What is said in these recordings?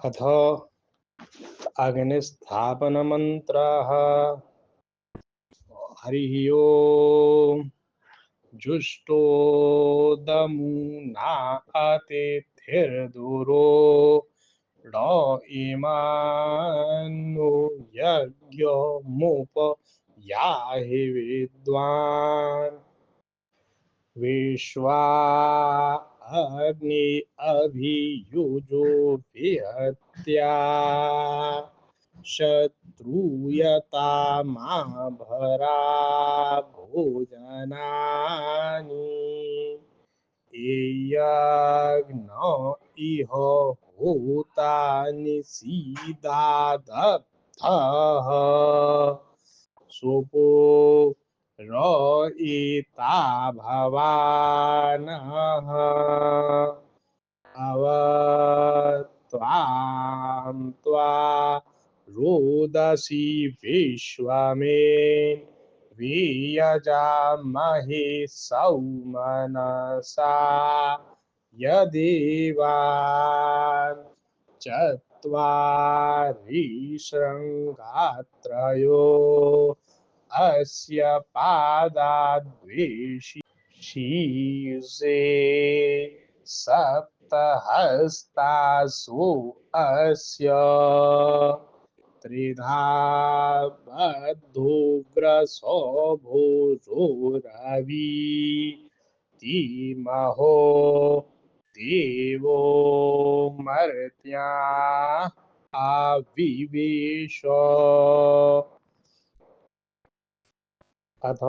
अथ अग्निस्थापनमन्त्रः। हरिः ओम्। जुष्टोदमुना अतिथिर्दुरो ड इमान्नो यज्ञमुप याहि विद्वान् विश्वा अग्नि अभियुजो विहत्या शत्रुयता मा भरा भोजनानि यज्ञ इह होतानि सीदादत्तः सोपो रयिता भवानः अवत्वां त्वा रोदसी विश्वमेन् वियजामहे सौमनसा यदेवान् चत्वारिशृङ्गात्रयो अस्य पादाद्वेषि शीर्षे सप्तहस्तासु अस्य त्रिधा बद्धोग्रसो भोजोरवि धीमहो देवो मर्त्या आविवेश। अथ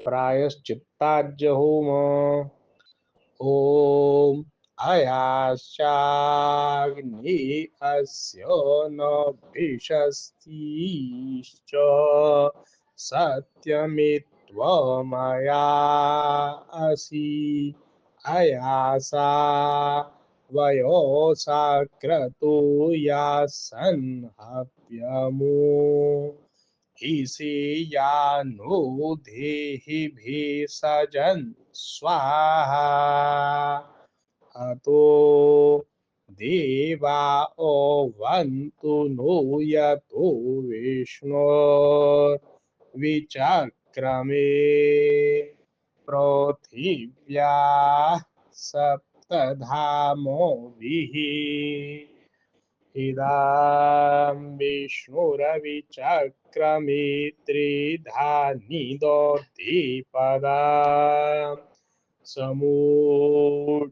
प्रायश्चित्ताज्य होम। ॐ अयाश्चाग्नि अस्य न भिषस्तिश्च सत्यमित्वमया असि अयासा वयोसा क्रतो यासन्हव्यमो ईशेयानो देहि भेषजन् स्वाहा अतो देवा ओवन्तु नो यतो विष्णोर्विचक्रमे पृथिव्या सप्तधामोभिः इदं विष्णुरविचक्रमे त्रिधा निदोति पदम् समूढमस्य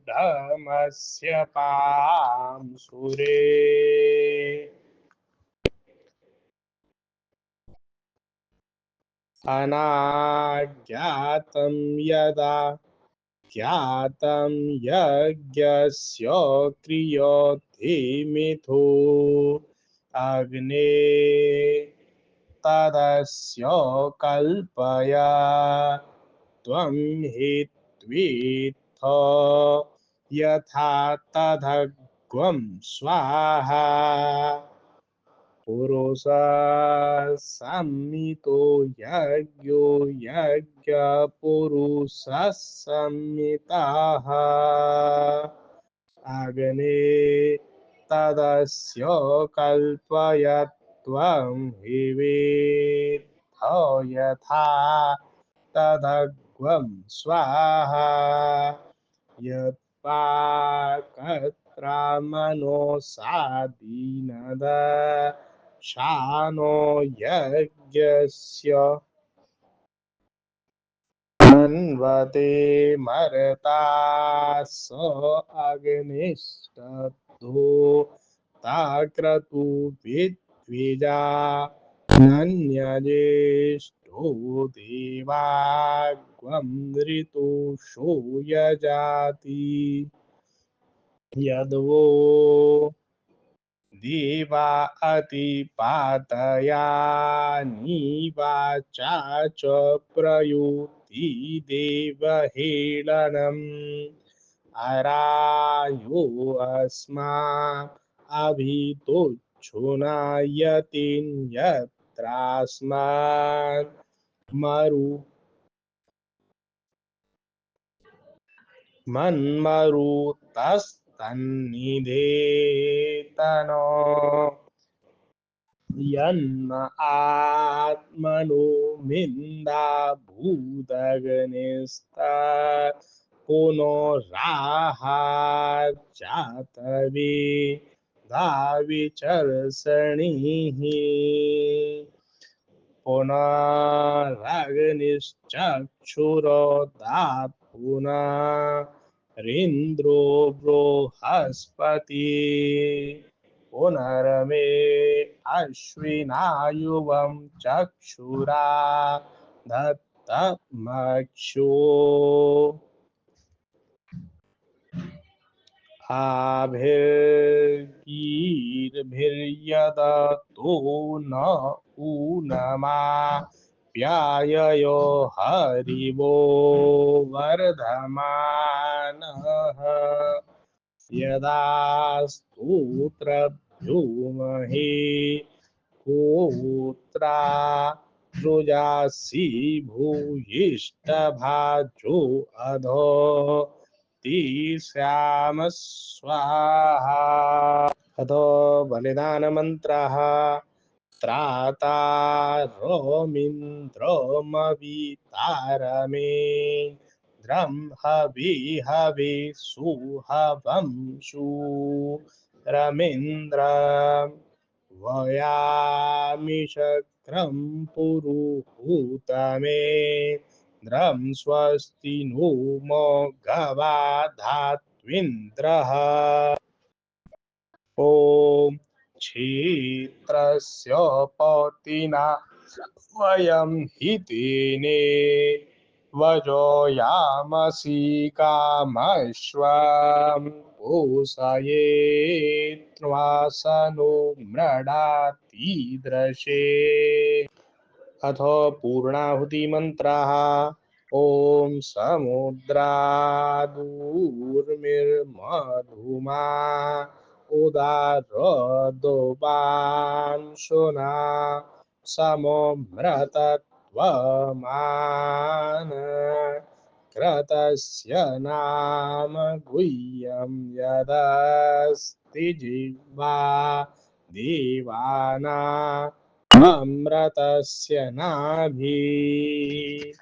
पां सुरे अनाज्ञातं यदा ज्ञातं यज्ञस्य क्रियते मिथो अग्ने तदस्य कल्पय त्वं हि त्वित्थ यथा तदग्वं स्वाहा पुरुषः संहितो यज्ञो यज्ञपुरुषः संहितः अग्ने तदस्य कल्पय त्वं हि वेत्थ यथा तदग्वं स्वाहा यत्पाकत्रामनोऽसादीनद शानो यज्ञस्य अन्वते मर्ता स अग्निष्टद्धो ताक्रतु विद्विजा नन्यजेष्ठो देवाग्वं ऋतुषो यजाति यद्वो देवा अतिपातयानिवाचा च प्रयुक्ति देवहेळनम् अरायो अस्मा अभितोच्छुनायतिन्यत्रास्मान् मन्मरुतस्तथा तन्निधेतनो यन्म आत्मनो मिन्दा भूतगनिस्ता पुनराहार्चातवे धाविचर्षणिः पुनरग्निश्चक्षुरोदात् पुनरिन्द्रो बृहस्पति पुनर्मे अश्विनायुवं चक्षुरा दत्तमक्षो आभिर्गीर्भिर्यदतो न ऊनमा प्याययो हरिवो वर्धमानः यदा स्तोत्रभ्योमहि गोत्रा रुजासि भूयिष्ठभाजो अधो तीस्याम स्वाहा अधो बलिदानमन्त्रः त्रातारोमिन्द्रमवितारमेन्द्रं हविहवि सुहवं शूरमिन्द्रं वयामि शक्रं पुरुहूतमेन्द्रं स्वस्ति नो मोघवाधात्विन्द्रः ॐ क्षेत्रस्य पौतिना वयं हितेने वजो यामसि कामश्वं पोषयेत्वासनो मृडातीदृशे अथ पूर्णाहुतिमन्त्रः ॐ समुद्रादूर्मिर्मधुमा उदारदोबांशुना सममृतत्वमान कृतस्य नाम गुह्यं यदस्ति जिह्वा देवानां अमृतस्य नाभिः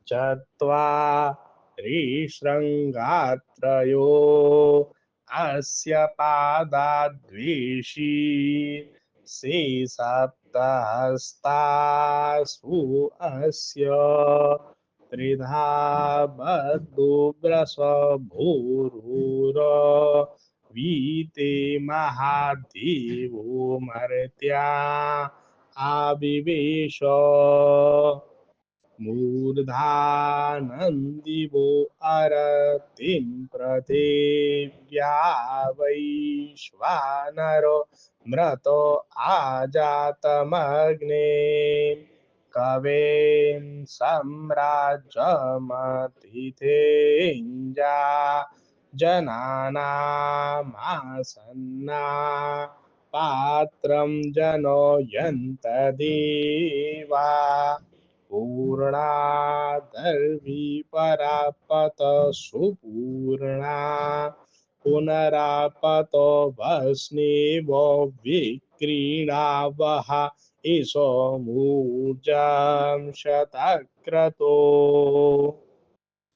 चत्वारिशृङ्गात्रयो अस्य पादाद्वेषी सप्तहस्तासु अस्य त्रिधा बद्धुग्रसभूरुर वीते महादेवो मर्त्या आविवेश मूर्धानन्दिवो अरतिं पृथिव्या वैश्वानरो मृतो आजातमग्ने कवें सम्राजमतिथेञ्जा जनानामासन्ना पात्रं जनयन्तदेवा पूर्णादर्वी परापत सुपूर्णा पुनरापतो भस्नेव विक्रीडावः ईशो मूर्जं शतक्रतो